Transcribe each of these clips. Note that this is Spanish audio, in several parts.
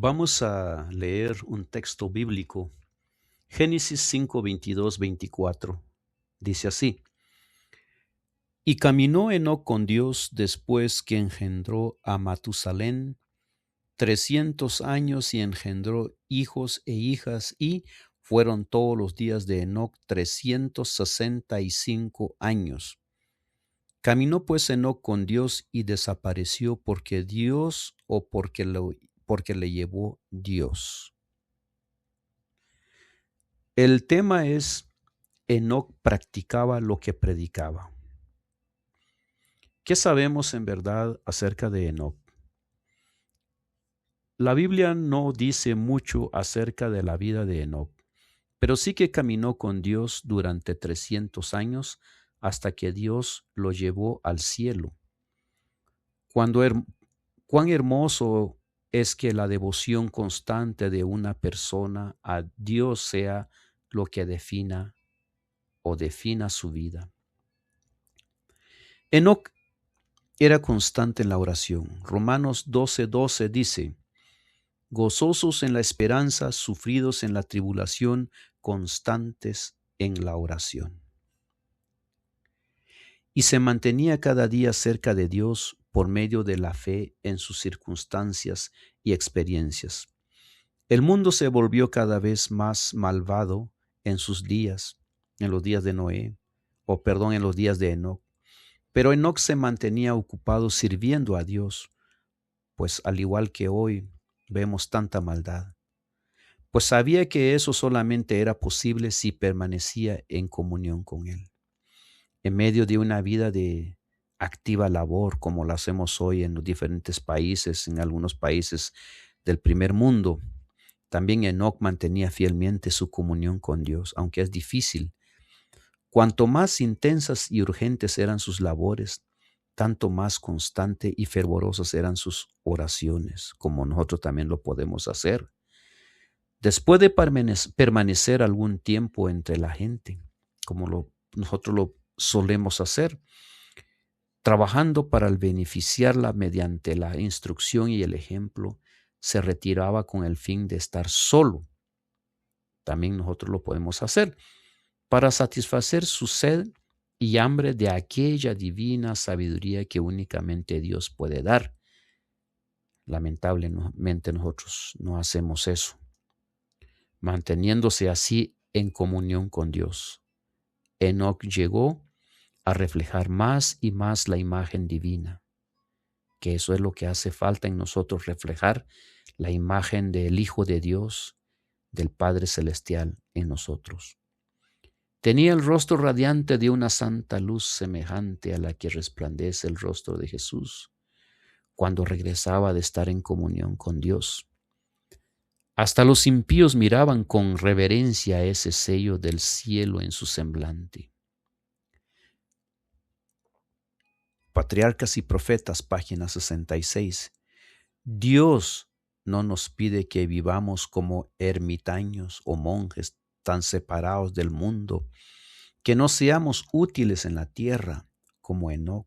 Vamos a leer un texto bíblico, Génesis 5, 22, 24. Dice así: Y caminó Enoc con Dios después que engendró a Matusalén 300 años y engendró hijos e hijas, y fueron todos los días de Enoc 365 años. Caminó pues Enoc con Dios y desapareció porque Dios o porque le llevó Dios. El tema es: Enoc practicaba lo que predicaba. ¿Qué sabemos en verdad acerca de Enoc? La Biblia no dice mucho acerca de la vida de Enoc, pero sí que caminó con Dios durante 300 años hasta que Dios lo llevó al cielo. Cuán hermoso es que la devoción constante de una persona a Dios sea lo que defina su vida. Enoc era constante en la oración. Romanos 12:12 dice: gozosos en la esperanza, sufridos en la tribulación, constantes en la oración. Y se mantenía cada día cerca de Dios por medio de la fe en sus circunstancias y experiencias. El mundo se volvió cada vez más malvado en sus días, en los días de en los días de Enoc. Pero Enoc se mantenía ocupado sirviendo a Dios, pues al igual que hoy vemos tanta maldad, pues sabía que eso solamente era posible si permanecía en comunión con Él. En medio de una vida de activa labor, como la hacemos hoy en los diferentes países, en algunos países del primer mundo, también Enoc mantenía fielmente su comunión con Dios, aunque es difícil. Cuanto más intensas y urgentes eran sus labores, tanto más constante y fervorosas eran sus oraciones, como nosotros también lo podemos hacer. Después de permanecer algún tiempo entre la gente, como nosotros lo solemos hacer, trabajando para beneficiarla mediante la instrucción y el ejemplo, se retiraba con el fin de estar solo. También nosotros lo podemos hacer para satisfacer su sed y hambre de aquella divina sabiduría que únicamente Dios puede dar. Lamentablemente nosotros no hacemos eso, manteniéndose así en comunión con Dios. Enoc llegó a reflejar más y más la imagen divina, que eso es lo que hace falta en nosotros, reflejar la imagen del Hijo de Dios, del Padre Celestial en nosotros. Tenía el rostro radiante de una santa luz semejante a la que resplandece el rostro de Jesús cuando regresaba de estar en comunión con Dios. Hasta los impíos miraban con reverencia ese sello del cielo en su semblante. Patriarcas y Profetas, página 66. Dios no nos pide que vivamos como ermitaños o monjes tan separados del mundo, que no seamos útiles en la tierra como Enoc.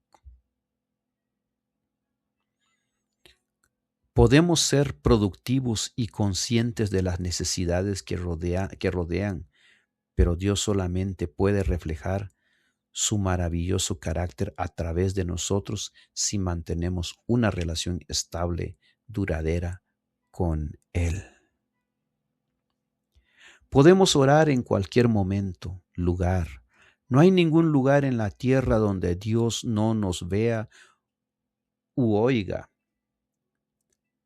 Podemos ser productivos y conscientes de las necesidades que rodean, pero Dios solamente puede reflejar su maravilloso carácter a través de nosotros si mantenemos una relación estable, duradera con Él. Podemos orar en cualquier momento, lugar. No hay ningún lugar en la tierra donde Dios no nos vea u oiga.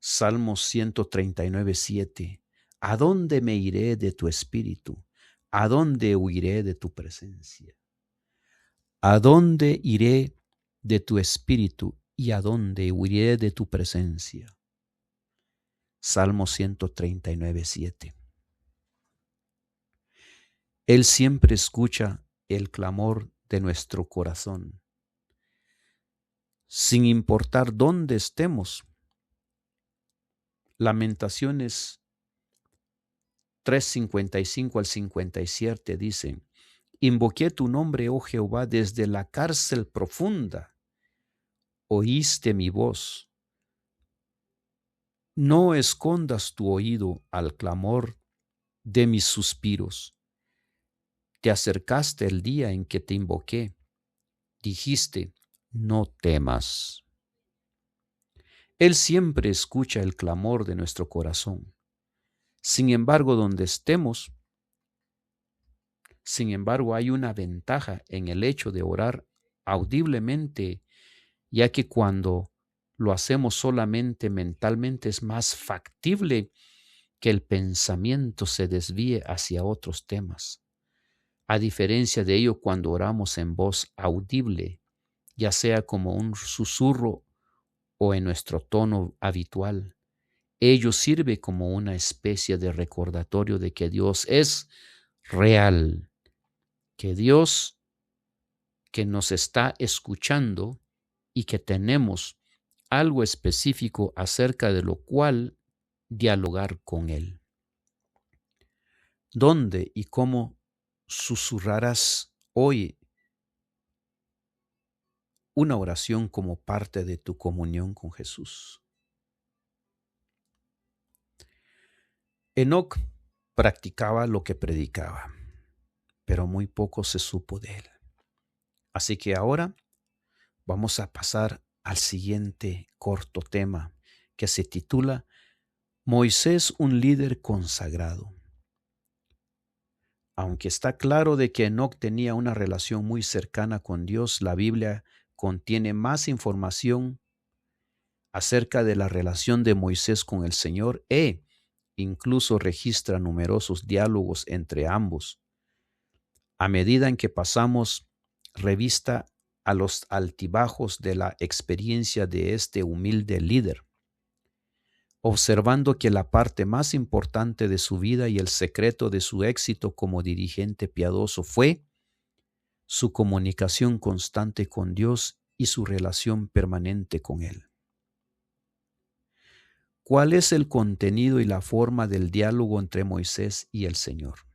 Salmos 139:7. ¿A dónde me iré de tu espíritu? ¿A dónde huiré de tu presencia? ¿A dónde iré de tu espíritu y a dónde huiré de tu presencia? Salmos 139:7. Él siempre escucha el clamor de nuestro corazón, sin importar dónde estemos. Lamentaciones 3:55 al 57 dice: Invoqué tu nombre, oh Jehová, desde la cárcel profunda. Oíste mi voz. No escondas tu oído al clamor de mis suspiros. Te acercaste el día en que te invoqué. Dijiste, no temas. Él siempre escucha el clamor de nuestro corazón. Sin embargo, donde estemos, hay una ventaja en el hecho de orar audiblemente, ya que cuando lo hacemos solamente mentalmente es más factible que el pensamiento se desvíe hacia otros temas. A diferencia de ello, cuando oramos en voz audible, ya sea como un susurro o en nuestro tono habitual, ello sirve como una especie de recordatorio de que Dios es real, que Dios que nos está escuchando y que tenemos algo específico acerca de lo cual dialogar con Él. ¿Dónde y cómo susurrarás hoy una oración como parte de tu comunión con Jesús? Enoc practicaba lo que predicaba, pero muy poco se supo de él. Así que ahora vamos a pasar al siguiente corto tema que se titula Moisés, un líder consagrado. Aunque está claro de que Enoc tenía una relación muy cercana con Dios, la Biblia contiene más información acerca de la relación de Moisés con el Señor e incluso registra numerosos diálogos entre ambos. A medida en que pasamos revista a los altibajos de la experiencia de este humilde líder, observando que la parte más importante de su vida y el secreto de su éxito como dirigente piadoso fue su comunicación constante con Dios y su relación permanente con Él. ¿Cuál es el contenido y la forma del diálogo entre Moisés y el Señor?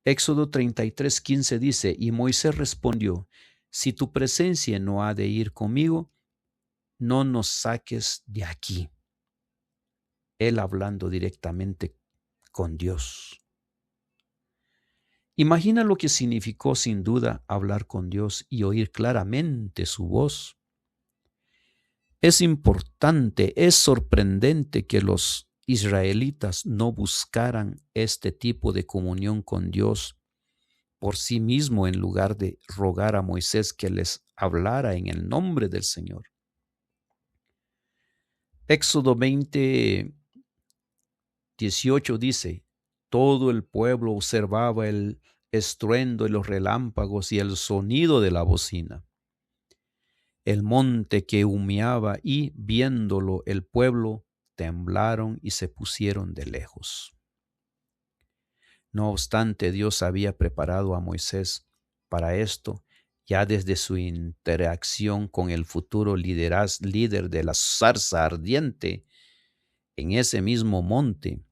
Éxodo 33:15 dice, y Moisés respondió, si tu presencia no ha de ir conmigo, no nos saques de aquí. Él hablando directamente con Dios. Imagina lo que significó sin duda hablar con Dios y oír claramente su voz. Es importante, es sorprendente que los israelitas no buscaran este tipo de comunión con Dios por sí mismo en lugar de rogar a Moisés que les hablara en el nombre del Señor. Éxodo 20:18 dice, todo el pueblo observaba el estruendo y los relámpagos y el sonido de la bocina. El monte que humeaba y, viéndolo el pueblo, temblaron y se pusieron de lejos. No obstante, Dios había preparado a Moisés para esto ya desde su interacción con el futuro líder de la zarza ardiente en ese mismo monte.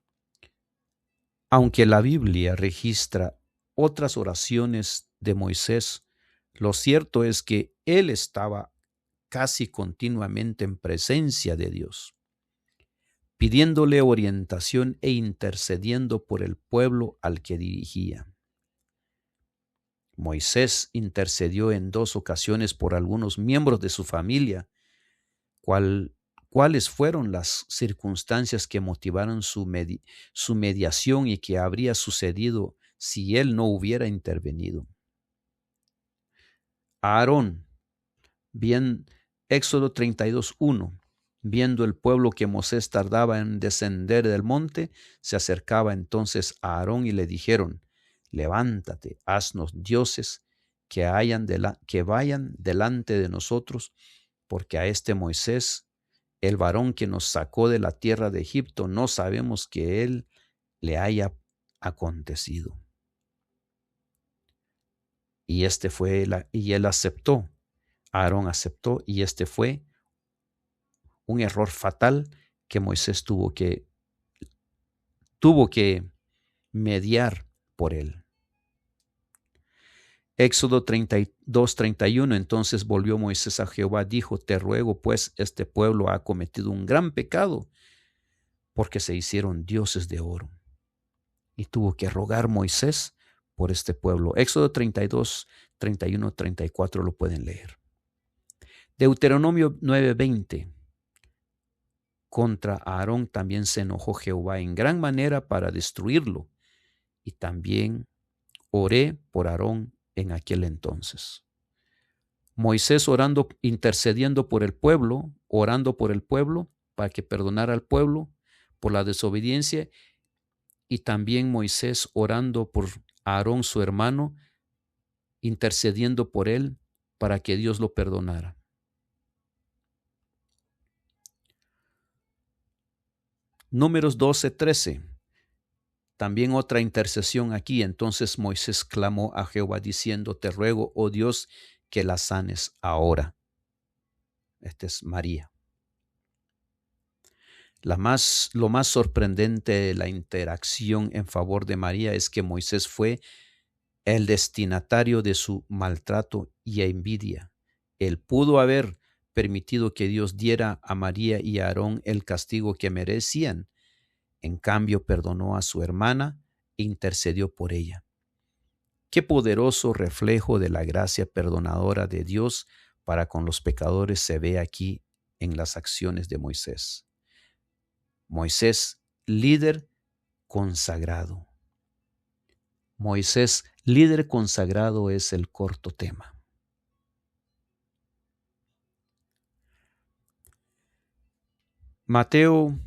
Aunque la Biblia registra otras oraciones de Moisés, lo cierto es que él estaba casi continuamente en presencia de Dios, pidiéndole orientación e intercediendo por el pueblo al que dirigía. Moisés intercedió en 2 ocasiones por algunos miembros de su familia. ¿Cuáles fueron las circunstancias que motivaron su mediación y que habría sucedido si él no hubiera intervenido? Aarón, bien, Éxodo 32:1. Viendo el pueblo que Moisés tardaba en descender del monte, se acercaba entonces a Aarón y le dijeron, levántate, haznos dioses que vayan delante de nosotros, porque a este Moisés, el varón que nos sacó de la tierra de Egipto, no sabemos que él le haya acontecido. Y él aceptó. Aarón aceptó y este fue un error fatal que Moisés tuvo que mediar por él. Éxodo 32:31. Entonces volvió Moisés a Jehová, dijo: Te ruego, pues, este pueblo ha cometido un gran pecado, porque se hicieron dioses de oro. Y tuvo que rogar Moisés por este pueblo. Éxodo 32, 31, 34 lo pueden leer. Deuteronomio 9:20. Contra Aarón también se enojó Jehová en gran manera para destruirlo. Y también oré por Aarón en aquel entonces. Moisés orando, intercediendo por el pueblo, orando por el pueblo para que perdonara al pueblo por la desobediencia, y también Moisés orando por Aarón su hermano, intercediendo por él para que Dios lo perdonara. Números 12:13. También otra intercesión aquí. Entonces Moisés clamó a Jehová diciendo: Te ruego, oh Dios, que la sanes ahora. Esta es María. Lo más sorprendente de la interacción en favor de María es que Moisés fue el destinatario de su maltrato y envidia. Él pudo haber permitido que Dios diera a María y a Aarón el castigo que merecían. En cambio, perdonó a su hermana e intercedió por ella. Qué poderoso reflejo de la gracia perdonadora de Dios para con los pecadores se ve aquí en las acciones de Moisés. Moisés, líder consagrado. Moisés, líder consagrado, es el corto tema. Mateo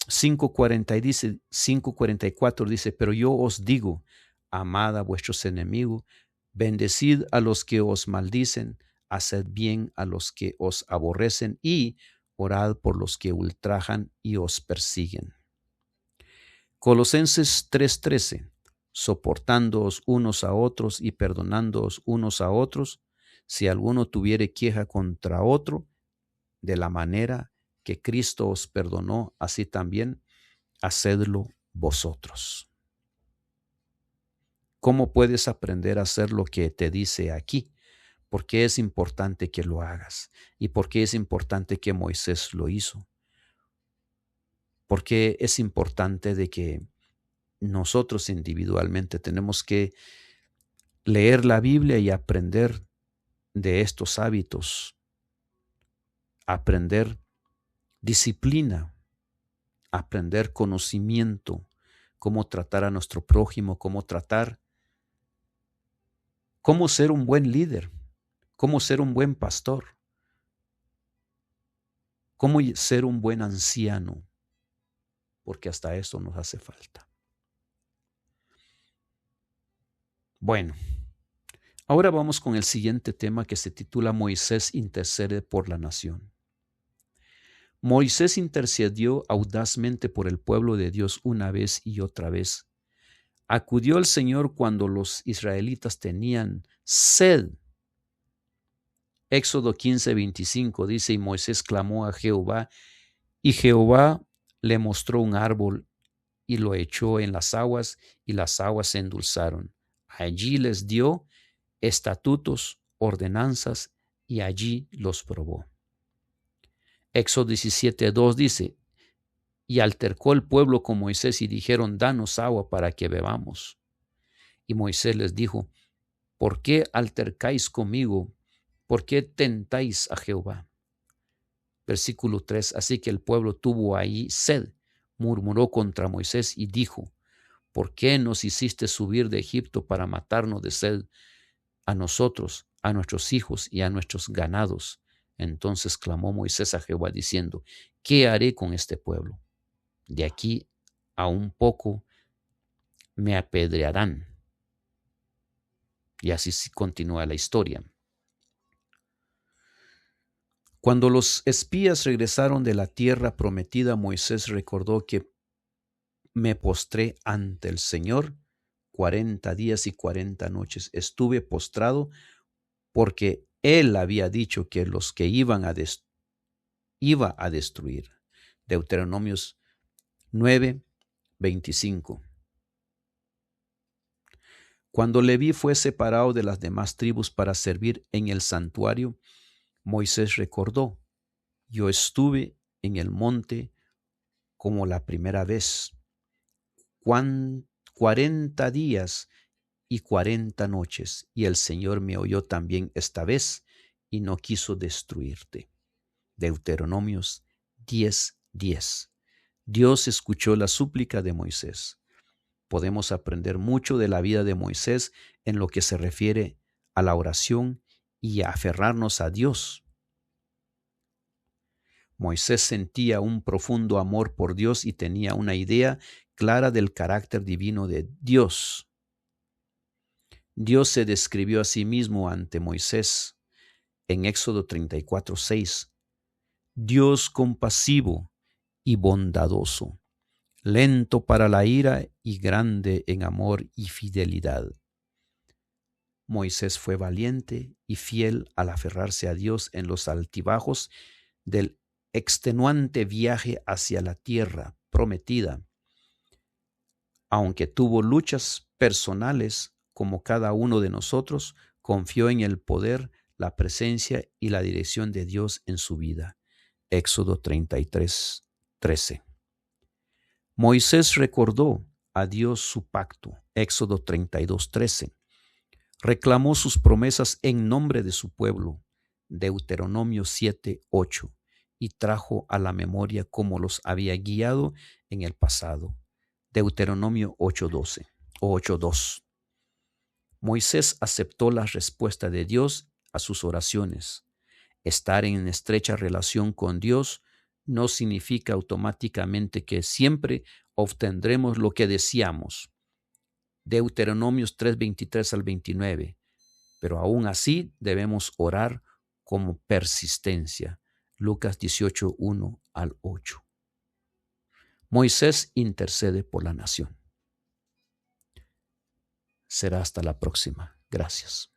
5:44 dice: Pero yo os digo, amad a vuestros enemigos, bendecid a los que os maldicen, haced bien a los que os aborrecen y orad por los que ultrajan y os persiguen. Colosenses 3:13. Soportándoos unos a otros y perdonándoos unos a otros, si alguno tuviere queja contra otro, de la manera que Cristo os perdonó, así también hacedlo vosotros. ¿Cómo puedes aprender a hacer lo que te dice aquí? ¿Por qué es importante que lo hagas? ¿Y por qué es importante que Moisés lo hizo? ¿Por qué es importante de que nosotros individualmente tenemos que leer la Biblia y aprender de estos hábitos, aprender disciplina, aprender conocimiento, cómo tratar a nuestro prójimo, cómo ser un buen líder, cómo ser un buen pastor, cómo ser un buen anciano, porque hasta eso nos hace falta. Bueno, ahora vamos con el siguiente tema que se titula Moisés intercede por la nación. Moisés intercedió audazmente por el pueblo de Dios una vez y otra vez. Acudió el Señor cuando los israelitas tenían sed. Éxodo 15:25 dice: Y Moisés clamó a Jehová, y Jehová le mostró un árbol y lo echó en las aguas, y las aguas se endulzaron. Allí les dio estatutos, ordenanzas, y allí los probó. Éxodo 17:2 dice: Y altercó el pueblo con Moisés y dijeron: Danos agua para que bebamos. Y Moisés les dijo: ¿Por qué altercáis conmigo? ¿Por qué tentáis a Jehová? Versículo 3. Así que el pueblo tuvo ahí sed, murmuró contra Moisés y dijo: ¿Por qué nos hiciste subir de Egipto para matarnos de sed a nosotros, a nuestros hijos y a nuestros ganados? Entonces clamó Moisés a Jehová diciendo: ¿Qué haré con este pueblo? De aquí a un poco me apedrearán. Y así continúa la historia. Cuando los espías regresaron de la tierra prometida, Moisés recordó que me postré ante el Señor 40 días y 40 noches. Estuve postrado porque Él había dicho que los que iba a destruir. Deuteronomios 9:25. Cuando Leví fue separado de las demás tribus para servir en el santuario, Moisés recordó: yo estuve en el monte como la primera vez, 40 días y 40 noches, y el Señor me oyó también esta vez y no quiso destruirte. Deuteronomios 10:10. Dios escuchó la súplica de Moisés. Podemos aprender mucho de la vida de Moisés en lo que se refiere a la oración y a aferrarnos a Dios. Moisés sentía un profundo amor por Dios y tenía una idea clara del carácter divino de Dios. Dios se describió a sí mismo ante Moisés en Éxodo 34:6. Dios compasivo y bondadoso, lento para la ira y grande en amor y fidelidad. Moisés fue valiente y fiel al aferrarse a Dios en los altibajos del extenuante viaje hacia la tierra prometida. Aunque tuvo luchas personales como cada uno de nosotros, confió en el poder, la presencia y la dirección de Dios en su vida. Éxodo 33:13. Moisés recordó a Dios su pacto. Éxodo 32:13. Reclamó sus promesas en nombre de su pueblo. Deuteronomio 7:8. Y trajo a la memoria cómo los había guiado en el pasado. Deuteronomio 8:12 o 8:2. Moisés aceptó la respuesta de Dios a sus oraciones. Estar en estrecha relación con Dios no significa automáticamente que siempre obtendremos lo que deseamos. Deuteronomios 3:23 al 29. Pero aún así debemos orar con persistencia. Lucas 18:1 al 8. Moisés intercede por la nación. Será hasta la próxima. Gracias.